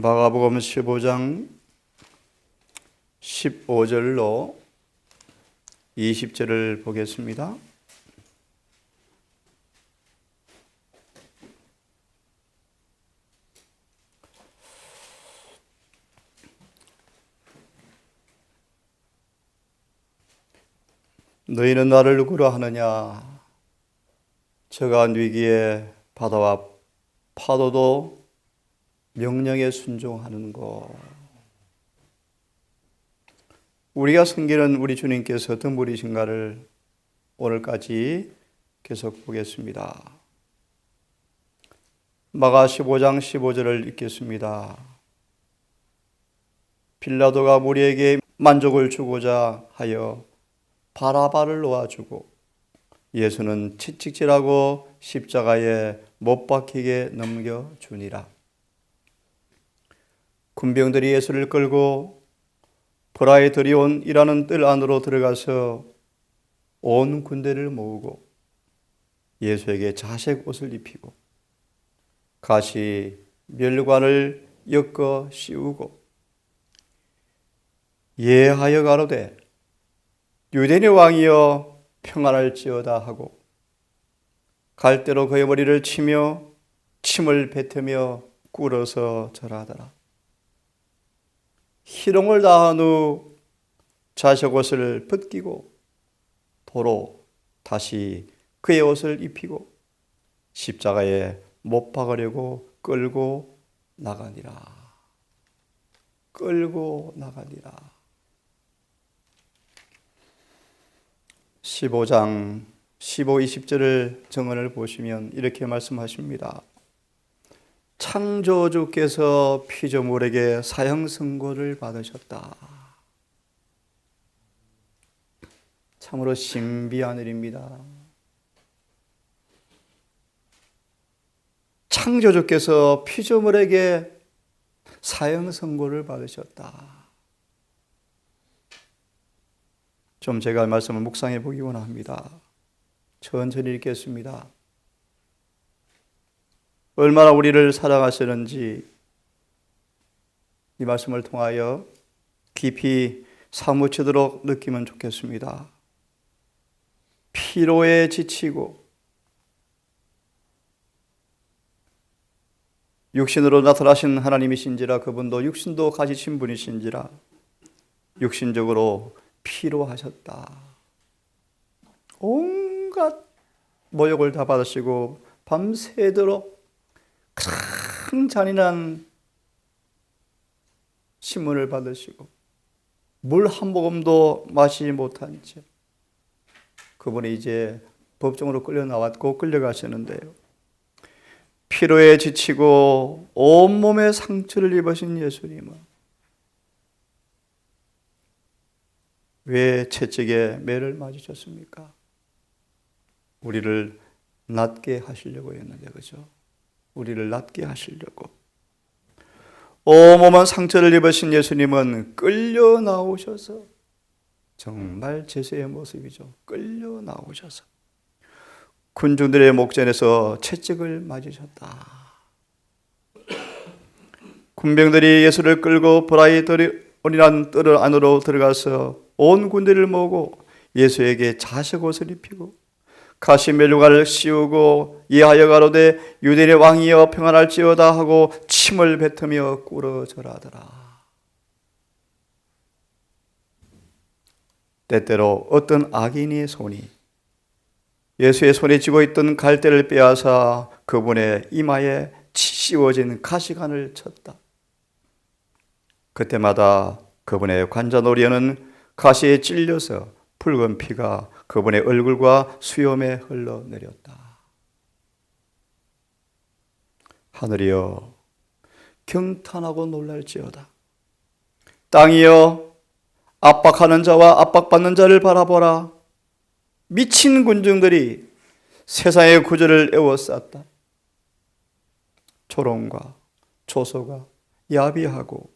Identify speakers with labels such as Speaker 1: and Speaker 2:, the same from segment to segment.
Speaker 1: 마가복음 15장 15절로 20절을 보겠습니다. 너희는 나를 누구로 하느냐? 저가 위기에 바다와 파도도 명령에 순종하는 것. 우리가 섬기는 우리 주님께서 어떤 분이신가를 오늘까지 계속 보겠습니다. 마가 15장 15절을 읽겠습니다. 빌라도가 무리에게 만족을 주고자 하여 바라바를 놓아주고 예수는 채찍질하고 십자가에 못 박히게 넘겨주니라. 군병들이 예수를 끌고 브라이드리온이라는 뜰 안으로 들어가서 온 군대를 모으고 예수에게 자색 옷을 입히고 가시 멸관을 엮어 씌우고 예하여 가로되 유대인의 왕이여 평안할지어다 하고 갈대로 그의 머리를 치며 침을 뱉으며 꿇어서 절하더라. 희롱을 다한 후 자색 옷을 벗기고 도로 다시 그의 옷을 입히고 십자가에 못 박으려고 끌고 나가니라. 끌고 나가니라. 15장 15, 20절을 정언을 보시면 이렇게 말씀하십니다. 창조주께서 피조물에게 사형 선고를 받으셨다. 참으로 신비한 일입니다. 창조주께서 피조물에게 사형 선고를 받으셨다. 좀 제가 말씀을 묵상해 보기 원합니다. 천천히 읽겠습니다. 얼마나 우리를 사랑하시는지 이 말씀을 통하여 깊이 사무치도록 느끼면 좋겠습니다. 피로에 지치고 육신으로 나타나신 하나님이신지라 그분도 육신도 가지신 분이신지라 육신적으로 피로하셨다. 온갖 모욕을 다 받으시고 밤새도록 큰 잔인한 신문을 받으시고 물 한 모금도 마시지 못한 채 그분이 이제 법정으로 끌려 나왔고 끌려가시는데요. 피로에 지치고 온몸에 상처를 입으신 예수님은 왜 채찍에 매를 맞으셨습니까? 우리를 낫게 하시려고 했는데, 그죠? 우리를 낫게 하시려고. 온몸은 상처를 입으신 예수님은 끌려 나오셔서, 정말 제세의 모습이죠. 끌려 나오셔서 군중들의 목전에서 채찍을 맞으셨다. 군병들이 예수를 끌고 브라이드리온이라는 뜰 안으로 들어가서 온 군대를 모으고 예수에게 자색 옷을 입히고 가시 멸관을 씌우고 예하여 가로되 유대인의 왕이여 평안할지어다 하고 침을 뱉으며 꿇어 절하더라. 때때로 어떤 악인의 손이 예수의 손에 쥐고 있던 갈대를 빼앗아 그분의 이마에 씌워진 가시관을 쳤다. 그때마다 그분의 관자놀이에는 가시에 찔려서 붉은 피가 그분의 얼굴과 수염에 흘러내렸다. 하늘이여 경탄하고 놀랄지어다. 땅이여 압박하는 자와 압박받는 자를 바라보라. 미친 군중들이 세상의 구절을 에워쌌다. 조롱과 조소가 야비하고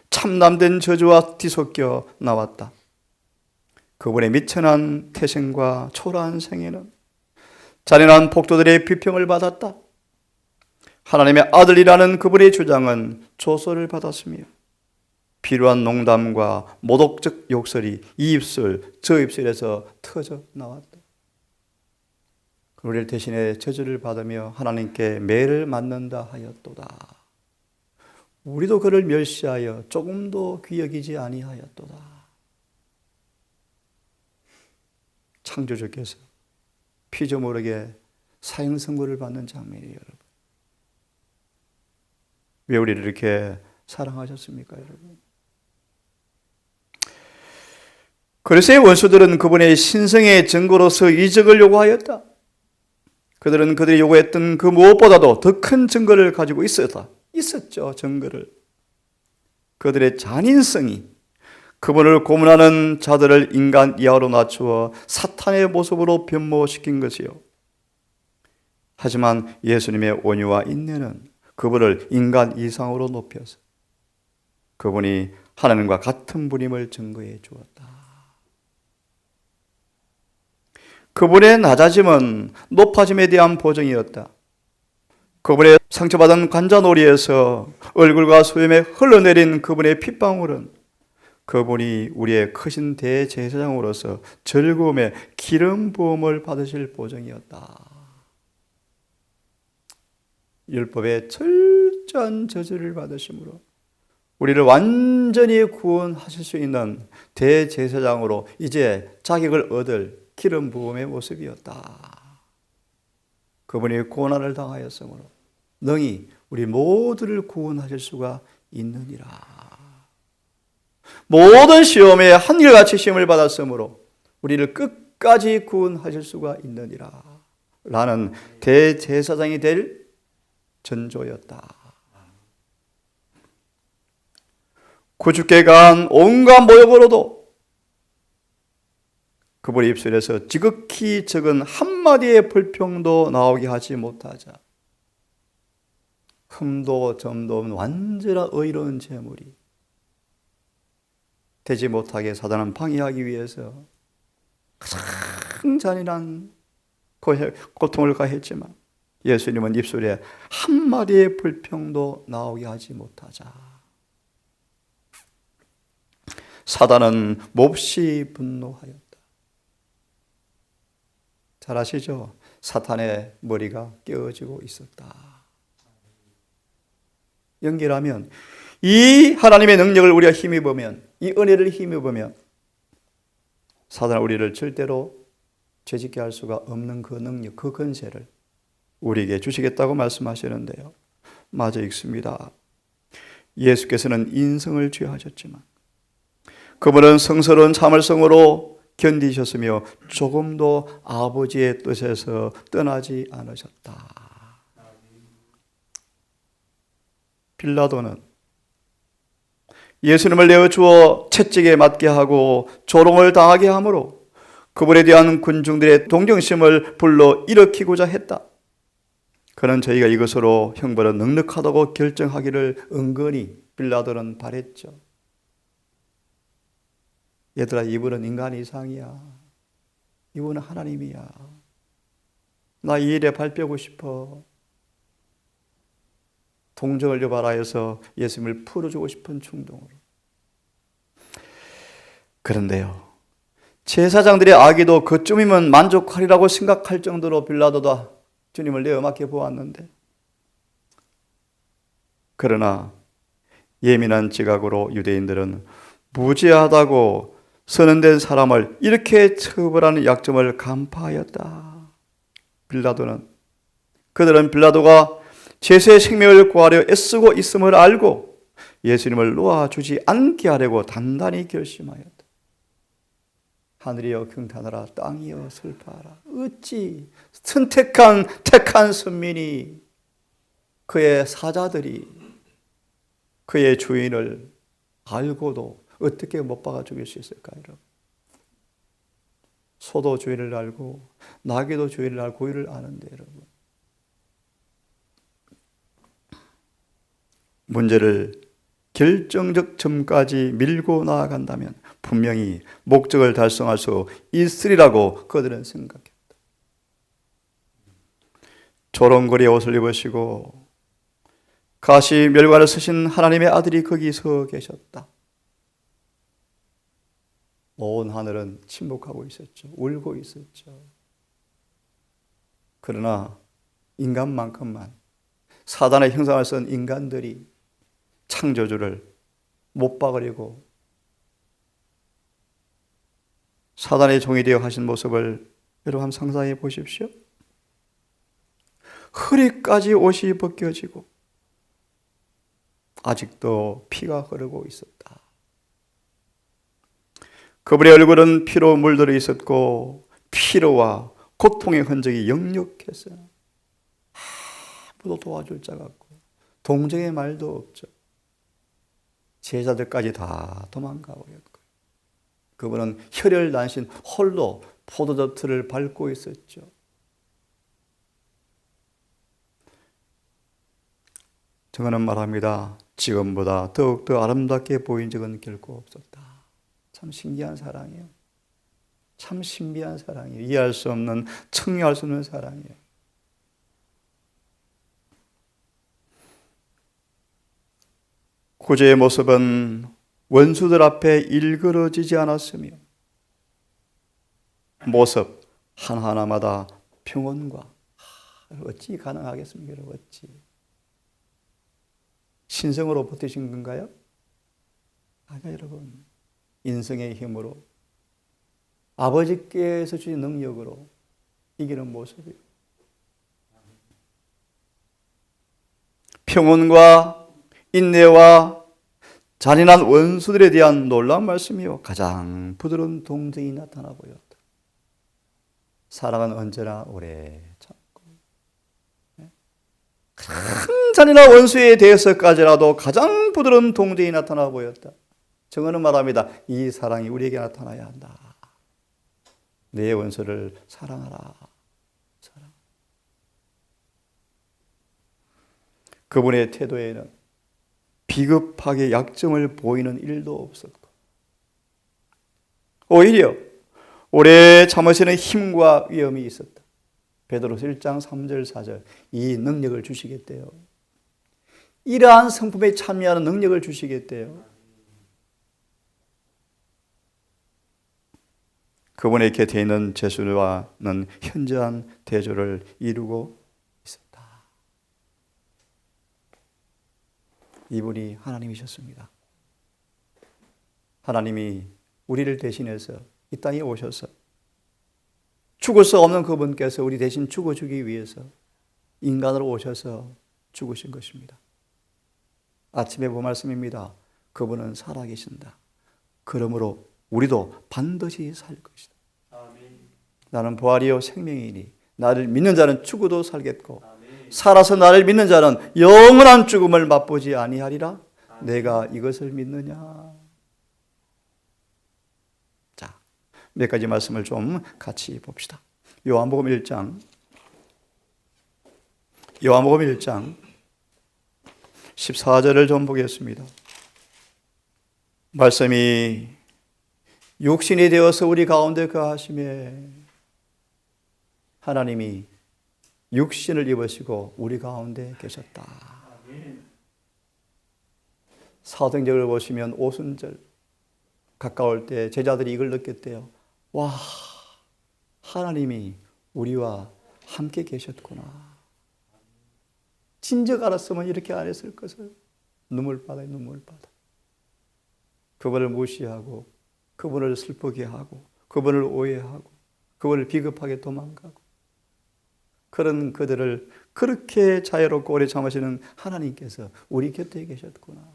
Speaker 1: 참남된 저주와 뒤섞여 나왔다. 그분의 미천한 태생과 초라한 생애는 잔인한 폭도들의 비평을 받았다. 하나님의 아들이라는 그분의 주장은 조소를 받았으며 비루한 농담과 모독적 욕설이 이 입술 저 입술에서 터져 나왔다. 우리를 대신에 저주를 받으며 하나님께 매를 맞는다 하였도다. 우리도 그를 멸시하여 조금도 귀여기지 아니하였도다. 창조주께서 피조 모르게 사형 선고를 받는 장면이에요, 여러분. 왜 우리를 이렇게 사랑하셨습니까, 여러분? 그리스의 원수들은 그분의 신성의 증거로서 이적을 요구하였다. 그들은 그들이 요구했던 그 무엇보다도 더 큰 증거를 가지고 있었죠, 증거를. 그들의 잔인성이 그분을 고문하는 자들을 인간 이하로 낮추어 사탄의 모습으로 변모시킨 것이요. 하지만 예수님의 온유와 인내는 그분을 인간 이상으로 높여서 그분이 하나님과 같은 분임을 증거해 주었다. 그분의 낮아짐은 높아짐에 대한 보증이었다. 그분의 상처받은 관자놀이에서 얼굴과 수염에 흘러내린 그분의 핏방울은 그분이 우리의 크신 대제사장으로서 즐거움의 기름 부음을 받으실 보증이었다. 율법의 철저한 저주를 받으심으로 우리를 완전히 구원하실 수 있는 대제사장으로 이제 자격을 얻을 기름 부음의 모습이었다. 그분이 고난을 당하였으므로 능히 우리 모두를 구원하실 수가 있느니라. 모든 시험에 한결같이 시험을 받았으므로 우리를 끝까지 구원하실 수가 있느니라 라는 대제사장이 될 전조였다. 구주께 간 온갖 모욕으로도 그분의 입술에서 지극히 적은 한마디의 불평도 나오게 하지 못하자 흠도 점도 없는 완전한 의로운 제물이 되지 못하게 사단은 방해하기 위해서 가장 잔인한 고통을 가했지만 예수님은 입술에 한마디의 불평도 나오게 하지 못하자 사단은 몹시 분노하였다. 잘 아시죠? 사탄의 머리가 깨어지고 있었다. 연결하면 이 하나님의 능력을 우리가 힘입으면, 이 은혜를 힘입으면 사단은 우리를 절대로 죄짓게 할 수가 없는 그 능력, 그 권세를 우리에게 주시겠다고 말씀하시는데요. 맞아 읽습니다. 예수께서는 인성을 취하셨지만 그분은 성스러운 참을성으로 견디셨으며 조금도 아버지의 뜻에서 떠나지 않으셨다. 빌라도는 예수님을 내어주어 채찍에 맞게 하고 조롱을 당하게 하므로 그분에 대한 군중들의 동정심을 불러 일으키고자 했다. 그는 저희가 이것으로 형벌은 넉넉하다고 결정하기를 은근히 빌라도는 바랬죠. 얘들아, 이분은 인간 이상이야. 이분은 하나님이야. 나 이 일에 발 빼고 싶어. 동정을 여봐라 해서 예수님을 풀어주고 싶은 충동으로. 그런데요, 제사장들의 악의도 그쯤이면 만족하리라고 생각할 정도로 빌라도도 주님을 내어맞게 보았는데, 그러나 예민한 지각으로 유대인들은 무지하다고 선언된 사람을 이렇게 처벌하는 약점을 간파하였다. 그들은 빌라도가 제수의 생명을 구하려 애쓰고 있음을 알고 예수님을 놓아주지 않게 하려고 단단히 결심하였다. 하늘이여 경탄하라, 땅이여 슬퍼하라. 어찌 택한 선민이, 그의 사자들이 그의 주인을 알고도 어떻게 못 박아 죽일 수 있을까요, 여러분? 소도 주인을 알고 나귀도 주인을 알고 고유를 아는데, 여러분. 문제를 결정적 점까지 밀고 나아간다면 분명히 목적을 달성할 수 있으리라고 그들은 생각했다. 조롱거리의 옷을 입으시고 가시 멸관을 쓰신 하나님의 아들이 거기 서 계셨다. 온 하늘은 침묵하고 있었죠. 울고 있었죠. 그러나 인간만큼만, 사단의 형상을 쓴 인간들이 창조주를 못 박으려고 사단의 종이 되어 하신 모습을 여러분 한번 상상해 보십시오. 허리까지 옷이 벗겨지고 아직도 피가 흐르고 있었다. 그분의 얼굴은 피로 물들어 있었고 피로와 고통의 흔적이 역력했어요. 아무도 도와줄 자가 없고 동정의 말도 없죠. 제자들까지 다 도망가 버렸고 그분은 혈혈단신 홀로 포도즙틀을 밟고 있었죠. 저는 말합니다. 지금보다 더욱더 아름답게 보인 적은 결코 없었다. 참 신기한 사랑이에요. 참 신비한 사랑이에요. 이해할 수 없는, 청량할 수 없는 사랑이에요. 구주의 모습은 원수들 앞에 일그러지지 않았으며 모습 하나하나마다 평온과 어찌 가능하겠습니까? 여러분, 어찌 신성으로 버티신 건가요? 아니요, 여러분. 인성의 힘으로 아버지께서 주신 능력으로 이기는 모습이에요. 평온과 인내와 잔인한 원수들에 대한 놀라운 말씀이요. 가장 부드러운 동정이 나타나 보였다. 사랑은 언제나 오래 참고 큰 잔인한 원수에 대해서까지라도 가장 부드러운 동정이 나타나 보였다. 정언은 말합니다. 이 사랑이 우리에게 나타나야 한다. 내 원수를 사랑하라. 사랑. 그분의 태도에는 비겁하게 약점을 보이는 일도 없었고 오히려 오래 참으시는 힘과 위엄이 있었다. 베드로서 1장 3절 4절 이 능력을 주시겠대요. 이러한 성품에 참여하는 능력을 주시겠대요. 그분의 곁에 있는 제수와는 현저한 대조를 이루고 있었다. 이분이 하나님이셨습니다. 하나님이 우리를 대신해서 이 땅에 오셔서 죽을 수 없는 그분께서 우리 대신 죽어주기 위해서 인간으로 오셔서 죽으신 것입니다. 아침에 본 말씀입니다. 그분은 살아계신다. 그러므로 우리도 반드시 살 것이다. 아멘. 나는 부활이요 생명이니 나를 믿는 자는 죽어도 살겠고 아멘. 살아서 나를 믿는 자는 영원한 죽음을 맛보지 아니하리라. 아멘. 내가 이것을 믿느냐. 자, 몇 가지 말씀을 좀 같이 봅시다. 요한복음 1장 14절을 좀 보겠습니다. 말씀이 육신이 되어서 우리 가운데 거하심에 하나님이 육신을 입으시고 우리 가운데 계셨다. 사도행전을 보시면 오순절 가까울 때 제자들이 이걸 느꼈대요. 와, 하나님이 우리와 함께 계셨구나. 진즉 알았으면 이렇게 안 했을 것을. 눈물바다에 눈물바다. 그분을 무시하고 그분을 슬프게 하고 그분을 오해하고 그분을 비겁하게 도망가고 그런 그들을 그렇게 자유롭고 오래 참으시는 하나님께서 우리 곁에 계셨구나.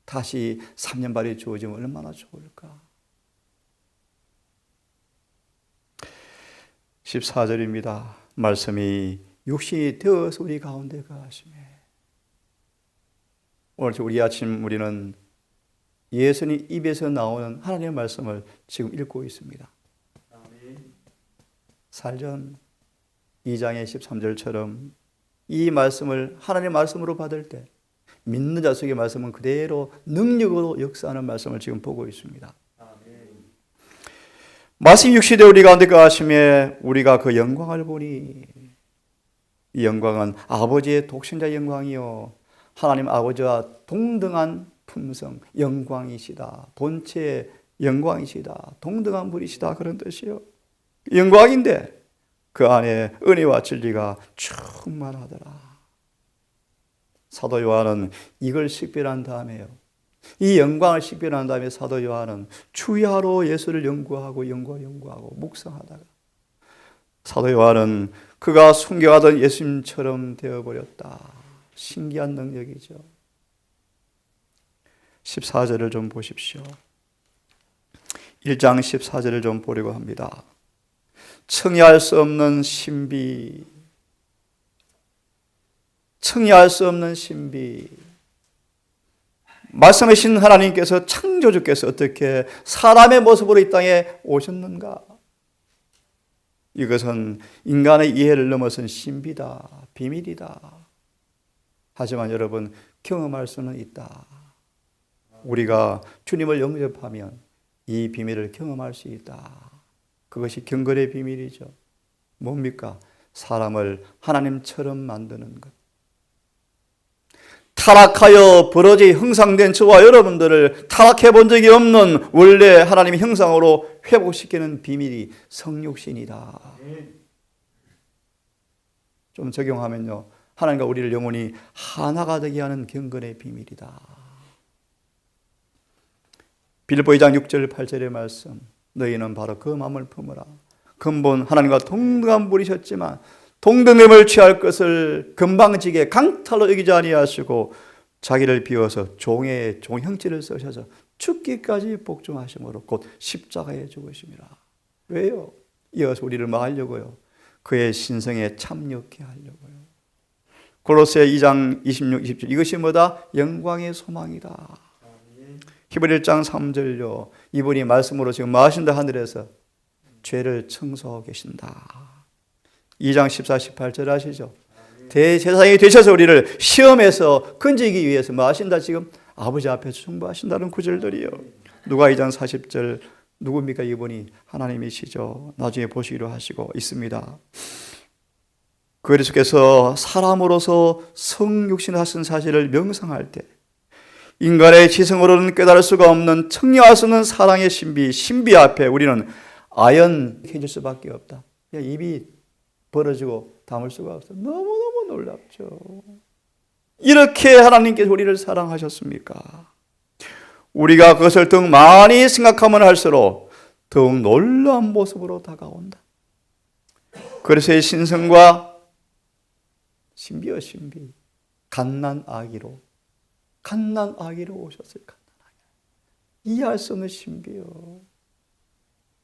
Speaker 1: 다시 3년발이 주어지면 얼마나 좋을까. 14절입니다. 말씀이 육신이 되어서 우리 가운데 거하시매. 오늘 우리 아침 우리는 예수님 입에서 나오는 하나님의 말씀을 지금 읽고 있습니다. 살전 2장의 13절처럼 이 말씀을 하나님의 말씀으로 받을 때 믿는 자 속의 말씀은 그대로 능력으로 역사하는 말씀을 지금 보고 있습니다. 말씀이 육신되어 우리 가운데 거하심에 우리가 그 영광을 보니 이 영광은 아버지의 독생자 영광이요 하나님 아버지와 동등한 품성, 영광이시다. 본체의 영광이시다. 동등한 분이시다. 그런 뜻이요. 영광인데 그 안에 은혜와 진리가 충만하더라. 사도 요한은 이걸 식별한 다음에요. 이 영광을 식별한 다음에 사도 요한은 주야로 예수를 연구하고 묵상하다가 사도 요한은 그가 순교하던 예수님처럼 되어버렸다. 신기한 능력이죠. 14절을 좀 보십시오. 1장 14절을 좀 보려고 합니다. 청이할 수 없는 신비, 청이할 수 없는 신비. 말씀하신 하나님께서, 창조주께서 어떻게 사람의 모습으로 이 땅에 오셨는가? 이것은 인간의 이해를 넘어선 신비다, 비밀이다. 하지만 여러분, 경험할 수는 있다. 우리가 주님을 영접하면 이 비밀을 경험할 수 있다. 그것이 경건의 비밀이죠. 뭡니까? 사람을 하나님처럼 만드는 것. 타락하여 버러지 형상된 저와 여러분들을 타락해 본 적이 없는 원래 하나님의 형상으로 회복시키는 비밀이 성육신이다. 좀 적용하면요, 하나님과 우리를 영원히 하나가 되게 하는 경건의 비밀이다. 빌립보 2장 6절 8절의 말씀, 너희는 바로 그 마음을 품으라. 근본 하나님과 동등한 분이셨지만 동등함을 취할 것을 금방지게 강탈로 여기지 아니하시고 자기를 비워서 종의 형체를 쓰셔서 죽기까지 복종하심으로 곧 십자가에 죽으심이라. 왜요? 이어서 우리를 뭐 하려고요? 그의 신성에 참여케 하려고요. 골로새 2장 26, 27 이것이 뭐다? 영광의 소망이다. 히브리 1장 3절요. 이분이 말씀으로 지금 뭐 하신다? 하늘에서 죄를 청소하고 계신다. 2장 14, 18절 아시죠? 대제사장이 되셔서 우리를 시험에서 건지기 위해서 뭐 하신다? 지금 아버지 앞에서 중보하신다는 구절들이요. 누가 2장 40절 누굽니까? 이분이 하나님이시죠. 나중에 보시기로 하시고 있습니다. 그리스도께서 사람으로서 성육신을 하신 사실을 명상할 때 인간의 지성으로는 깨달을 수가 없는 청량할 수 없는 사랑의 신비 앞에 우리는 아연해질 수밖에 없다. 입이 벌어지고 담을 수가 없어. 너무너무 놀랍죠. 이렇게 하나님께서 우리를 사랑하셨습니까? 우리가 그것을 더욱 많이 생각하면 할수록 더욱 놀라운 모습으로 다가온다. 그래서 이 신성과 신비여 신비, 갓난 아기로 오셨어요. 이해할 수 없는 신비요.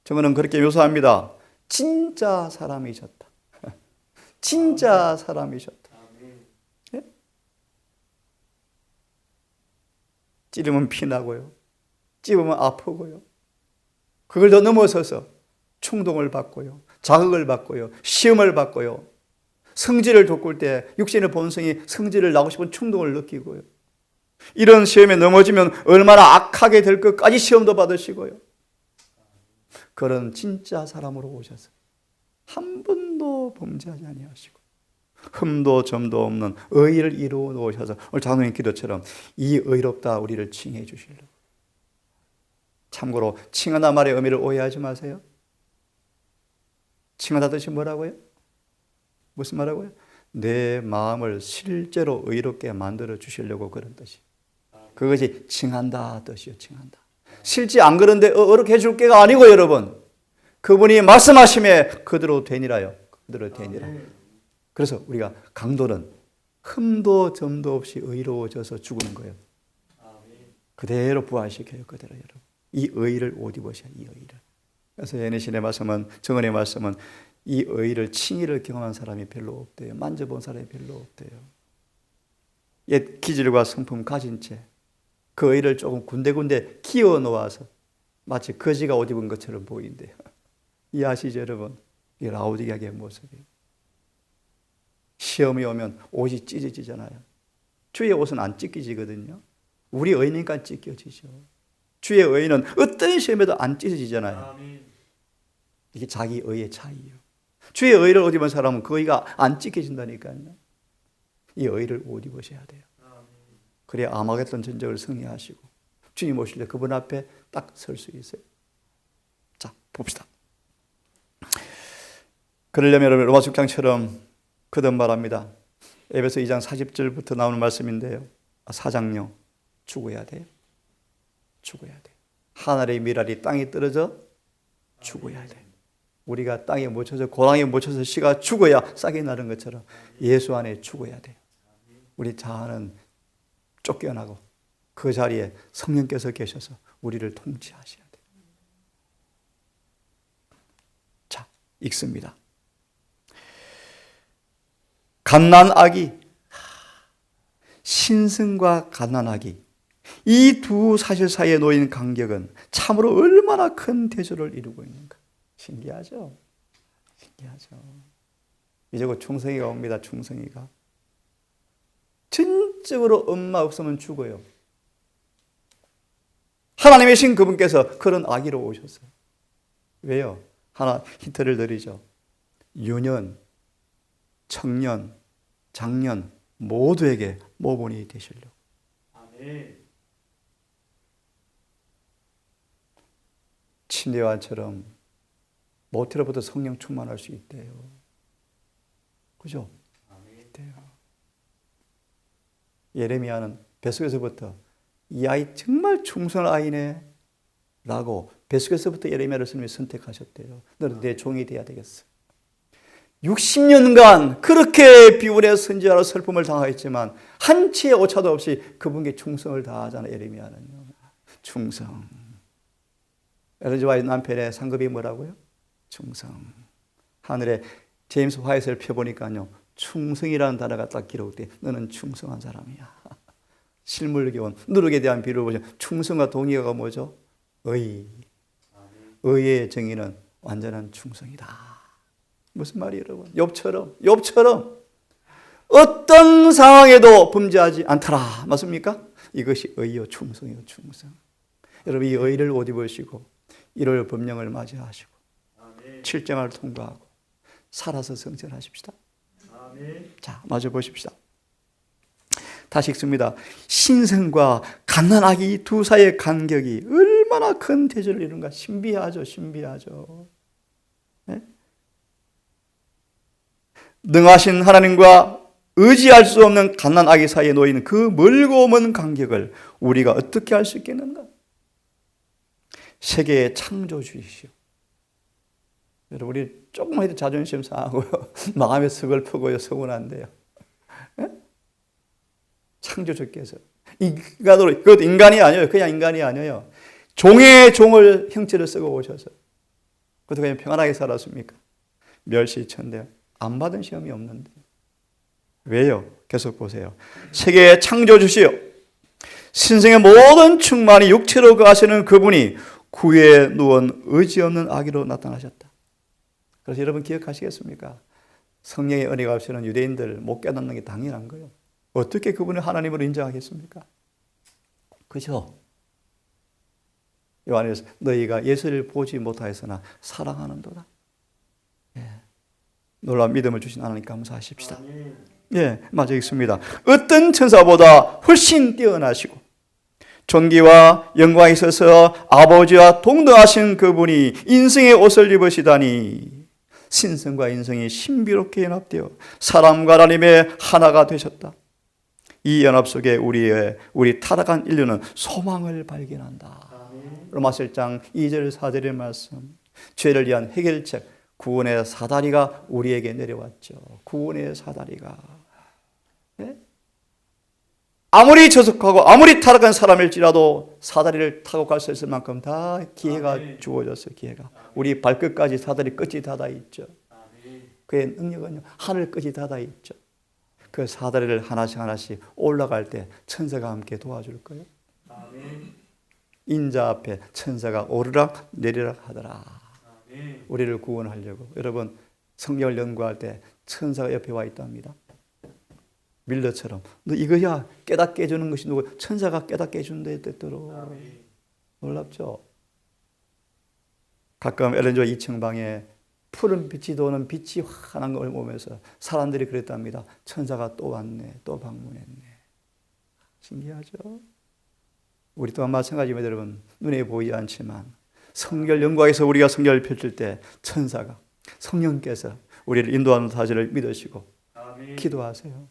Speaker 1: 저는 그렇게 묘사합니다. 진짜 사람이셨다. 진짜 사람이셨다. 예? 찌르면 피나고요. 찝으면 아프고요. 그걸 더 넘어서서 충동을 받고요. 자극을 받고요. 시험을 받고요. 성질을 돋굴 때 육신의 본성이 성질을 나고 싶은 충동을 느끼고요. 이런 시험에 넘어지면 얼마나 악하게 될 것까지 시험도 받으시고요. 그런 진짜 사람으로 오셔서 한 번도 범죄하지 아니하시고 흠도 점도 없는 의를 이루어 놓으셔서 오늘 장로님 기도처럼 이 의롭다 우리를 칭해 주시려고. 참고로 칭하다 말의 의미를 오해하지 마세요. 칭하다 뜻이 뭐라고요? 무슨 말하고요? 내 마음을 실제로 의롭게 만들어 주시려고 그런 뜻이. 그것이 칭한다 뜻이요. 칭한다. 실제 안 그런데 의롭게 해줄 게가 아니고 여러분. 그분이 말씀하심에 그대로 되니라요. 그대로 되니라. 그래서 우리가 강도는 흠도 점도 없이 의로워져서 죽는 거예요. 그대로 부활시켜요. 그대로 여러분. 이 의를 옷 입으셔야 이 의를. 그래서 예내신의 말씀은 정언의 말씀은 이 의를 칭의를 경험한 사람이 별로 없대요. 만져본 사람이 별로 없대요. 옛 기질과 성품 가진 채 그 의를 조금 군데군데 끼워 놓아서 마치 거지가 옷 입은 것처럼 보인대요. 이해하시죠 여러분? 이 라오디게아의 모습이에요. 시험이 오면 옷이 찢어지잖아요. 주의 옷은 안 찢겨지거든요. 우리 의니까 찢겨지죠. 주의 의는 어떤 시험에도 안 찢어지잖아요. 이게 자기 의의 차이예요. 주의 의를 옷 입은 사람은 그 의가 안 찢겨진다니까요. 이 의를 옷 입으셔야 돼요. 그래야 아마겟돈 전쟁을 승리하시고 주님 오실 때 그분 앞에 딱 설 수 있어요. 자, 봅시다. 그러려면 여러분 로마서 6장처럼 거듭말합니다. 에베소 2장 40절부터 나오는 말씀인데요. 4장요. 죽어야 돼요. 죽어야 돼요. 하늘의 미랄이 땅에 떨어져 죽어야 돼요. 우리가 땅에 묻혀서 고랑에 묻혀서 씨가 죽어야 싹이 나는 것처럼 예수 안에 죽어야 돼요. 우리 자아는 쫓겨나고 그 자리에 성령께서 계셔서 우리를 통치하셔야 돼요. 자, 읽습니다. 갓난아기, 신성과 갓난아기, 이 두 사실 사이에 놓인 간격은 참으로 얼마나 큰 대조를 이루고 있는가. 신기하죠? 신기하죠? 이제 곧 충성이가 옵니다. 충성이가. 전적으로 엄마 없으면 죽어요. 하나님의 신 그분께서 그런 아기로 오셨어요. 왜요? 하나 힌트를 드리죠. 유년, 청년, 장년 모두에게 모본이 되시려고. 아멘. 침례와처럼 모태로부터 성령 충만할 수 있대요. 그죠? 있대요. 예레미야는 뱃속에서부터 이 아이 정말 충성할 아이네 라고 뱃속에서부터 예레미야를 스님이 선택하셨대요. 너는 내 종이 돼야 되겠어. 60년간 그렇게 비운의 선지자로 슬픔을 당하였지만 한치의 오차도 없이 그분께 충성을 다하잖아요. 예레미야는요. 충성. 엘리자와의 남편의 상급이 뭐라고요? 충성. 하늘에 제임스 화이트를 펴보니까요. 충성이라는 단어가 딱 기록돼. 너는 충성한 사람이야. 실물교원, 누룩에 대한 비유를 보시면 충성과 동의어가 뭐죠? 의. 의의 정의는 완전한 충성이다. 무슨 말이에요, 여러분? 욥처럼 어떤 상황에도 범죄하지 않더라. 맞습니까? 이것이 의요, 충성이요, 충성. 여러분, 이 의를 옷 입으시고 1월 법령을 맞이하시고 7장을 통과하고 살아서 성전하십시다. 자, 마저 보십시다. 다시 읽습니다. 신성과 갓난아기 두 사이의 간격이 얼마나 큰 대조를 이루는가. 신비하죠. 신비하죠. 네? 능하신 하나님과 의지할 수 없는 갓난아기 사이에 놓이는 그 멀고 먼 간격을 우리가 어떻게 알 수 있겠는가? 세계의 창조주이시오. 여러분, 우리 조금만 해도 자존심 상하고요. 마음에 서글프고요. 서운한데요. 네? 창조주께서 인간으로, 그것도 인간이 아니에요. 그냥 인간이 아니에요. 종의 종을 형체를 쓰고 오셔서 그것도 그냥 평안하게 살았습니까? 멸시천대 안 받은 시험이 없는데. 왜요? 계속 보세요. 세계의 창조주시요 신성의 모든 충만이 육체로 거하시는 그분이 구에 누운 의지 없는 아기로 나타나셨다. 그래서 여러분 기억하시겠습니까? 성령의 은혜가 없이는 유대인들 못 깨닫는 게 당연한 거예요. 어떻게 그분을 하나님으로 인정하겠습니까? 그죠? 요한에서 너희가 예수를 보지 못하였으나 사랑하는도다. 예. 놀라운 믿음을 주신 하나님 감사하십시다. 예, 맞아 있습니다. 어떤 천사보다 훨씬 뛰어나시고 존귀와 영광에 있어서 아버지와 동등하신 그분이 인성의 옷을 입으시다니 신성과 인성이 신비롭게 연합되어 사람과 하나님의 하나가 되셨다. 이 연합 속에 우리 타락한 인류는 소망을 발견한다. 로마서 1장 2절 4절의 말씀. 죄를 위한 해결책 구원의 사다리가 우리에게 내려왔죠. 구원의 사다리가. 네? 아무리 저속하고 아무리 타락한 사람일지라도 사다리를 타고 갈 수 있을 만큼 다 기회가 주어졌어요. 기회가. 우리 발끝까지 사다리 끝이 닫아 있죠. 그의 능력은요. 하늘 끝이 닫아 있죠. 그 사다리를 하나씩 올라갈 때 천사가 함께 도와줄 거예요. 인자 앞에 천사가 오르락 내리락 하더라. 우리를 구원하려고. 여러분 성경을 연구할 때 천사가 옆에 와 있답니다. 밀러처럼 너 이거야 깨닫게 해주는 것이 누구? 천사가 깨닫게 해준다 뜻대로. 놀랍죠? 가끔 엘렌조 2층 방에 푸른 빛이 도는 빛이 환한 걸 보면서 사람들이 그랬답니다. 천사가 또 왔네, 또 방문했네. 신기하죠? 우리 또한 마찬가지입니다, 여러분. 눈에 보이지 않지만 성결 영광에서 우리가 성결을 펼칠 때 천사가 성령께서 우리를 인도하는 사실을 믿으시고 아멘. 기도하세요.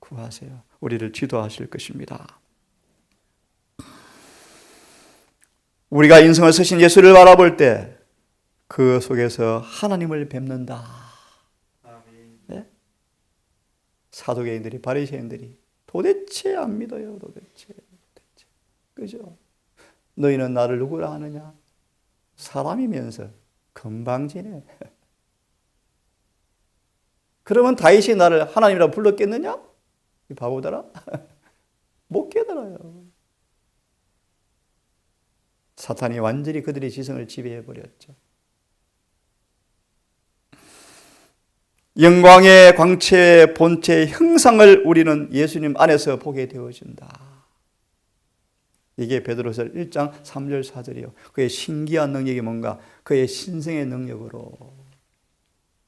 Speaker 1: 구하세요. 우리를 지도하실 것입니다. 우리가 인생을 쓰신 예수를 바라볼 때 그 속에서 하나님을 뵙는다. 네? 사도계인들이 바리새인들이 도대체 안 믿어요. 도대체. 그죠? 너희는 나를 누구라 하느냐? 사람이면서 건방지네. 그러면 다윗이 나를 하나님이라 불렀겠느냐? 이 바보들아. 못 깨달아요. 사탄이 완전히 그들의 지성을 지배해버렸죠. 영광의 광채의 본체의 형상을 우리는 예수님 안에서 보게 되어진다. 이게 베드로서 1장 3절 4절이요. 그의 신기한 능력이 뭔가? 그의 신성의 능력으로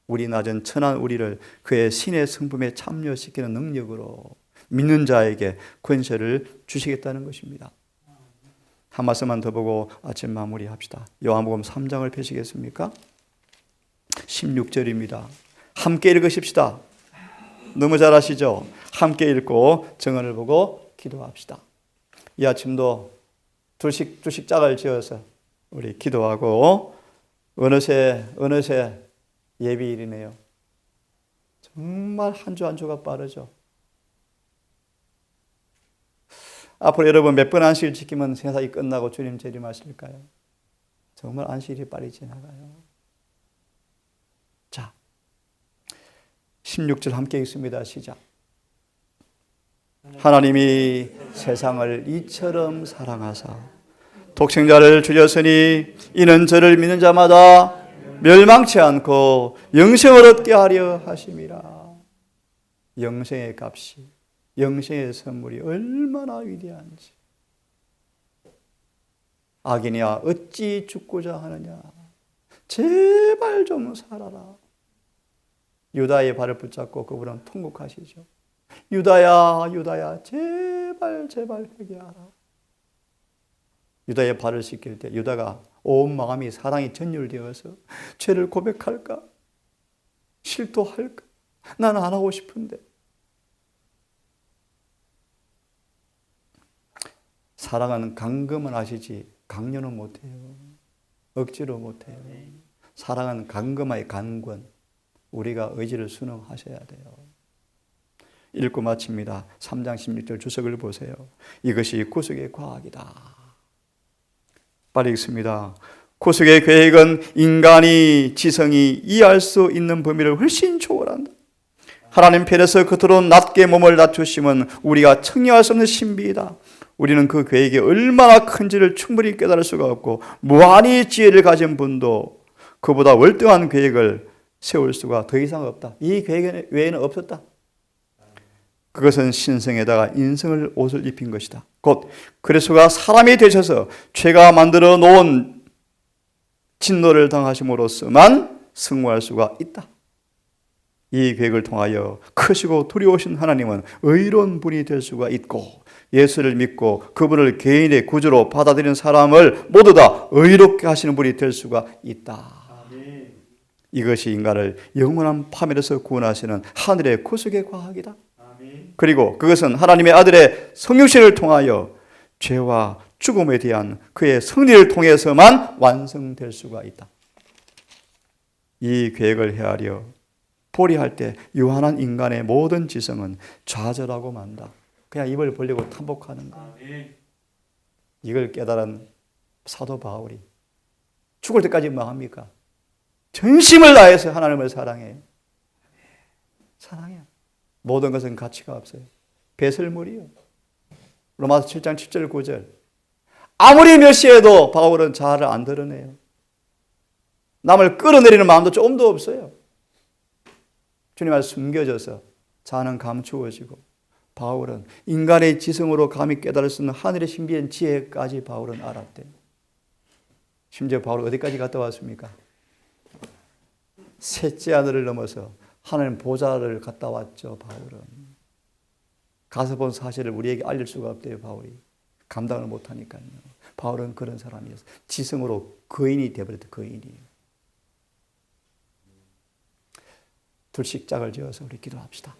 Speaker 1: 우리 낮은 천한 우리를 그의 신의 성품에 참여시키는 능력으로 믿는 자에게 권세를 주시겠다는 것입니다. 한 말씀만 더 보고 아침 마무리합시다. 요한복음 3장을 펴시겠습니까? 16절입니다. 함께 읽으십시다. 너무 잘 아시죠? 함께 읽고 정언을 보고 기도합시다. 이 아침도 둘씩 짝을 지어서 우리 기도하고 어느새 예비일이네요. 정말 한 주 한 주가 빠르죠. 앞으로 여러분 몇 번 안식일 지키면 세상이 끝나고 주님 재림하실까요? 정말 안식일이 빨리 지나가요. 자, 16절 함께 읽습니다. 시작. 하나님이 세상을 이처럼 사랑하사 독생자를 주셨으니 이는 저를 믿는 자마다 멸망치 않고 영생을 얻게 하려 하심이라. 영생의 값이, 영생의 선물이 얼마나 위대한지. 악인이야 어찌 죽고자 하느냐. 제발 좀 살아라. 유다의 발을 붙잡고 그분은 통곡하시죠. 유다야 유다야 제발 회개하라. 유다의 발을 씻길 때 유다가 온 마음이 사랑이 전율되어서 죄를 고백할까? 실토할까? 나는 안 하고 싶은데. 사랑은 강금은 하시지 강요는 못해요. 억지로 못해요. 사랑은 강금의 강권. 우리가 의지를 순응하셔야 돼요. 읽고 마칩니다. 3장 16절 주석을 보세요. 이것이 구속의 과학이다. 빨리 읽습니다. 구속의 계획은 인간이 지성이 이해할 수 있는 범위를 훨씬 초월한다. 하나님 편에서 그토록 낮게 몸을 낮추심은 우리가 청량할 수 없는 신비이다. 우리는 그 계획이 얼마나 큰지를 충분히 깨달을 수가 없고 무한히 지혜를 가진 분도 그보다 월등한 계획을 세울 수가 더 이상 없다. 이 계획 외에는 없었다. 그것은 신성에다가 인성을 옷을 입힌 것이다. 곧 그리스도가 사람이 되셔서 죄가 만들어 놓은 진노를 당하심으로서만 승화할 수가 있다. 이 계획을 통하여 크시고 두려우신 하나님은 의로운 분이 될 수가 있고 예수를 믿고 그분을 개인의 구주로 받아들이는 사람을 모두 다 의롭게 하시는 분이 될 수가 있다. 아멘. 이것이 인간을 영원한 파멸에서 구원하시는 하늘의 구속의 과학이다. 아멘. 그리고 그것은 하나님의 아들의 성육신을 통하여 죄와 죽음에 대한 그의 승리를 통해서만 완성될 수가 있다. 이 계획을 헤아려 포리할 때 유한한 인간의 모든 지성은 좌절하고 만다. 그냥 입을 벌리고 탐복하는 거예요. 이걸 깨달은 사도 바울이 죽을 때까지 뭐 합니까? 전심을 다해서 하나님을 사랑해요. 사랑해요. 모든 것은 가치가 없어요. 배설물이요. 로마서 7장 7절 9절. 아무리 멸시해도 바울은 자아를 안 드러내요. 남을 끌어내리는 마음도 조금도 없어요. 주님 앞에 숨겨져서 자아는 감추어지고 바울은 인간의 지성으로 감히 깨달을 수 있는 하늘의 신비한 지혜까지 바울은 알았대요. 심지어 바울 어디까지 갔다 왔습니까? 셋째 하늘을 넘어서 하나님 보좌를 갔다 왔죠. 바울은 가서 본 사실을 우리에게 알릴 수가 없대요, 바울이. 감당을 못하니까요. 바울은 그런 사람이었어요. 지성으로 거인이 되어버렸대, 거인이. 둘씩 짝을 지어서 우리 기도합시다.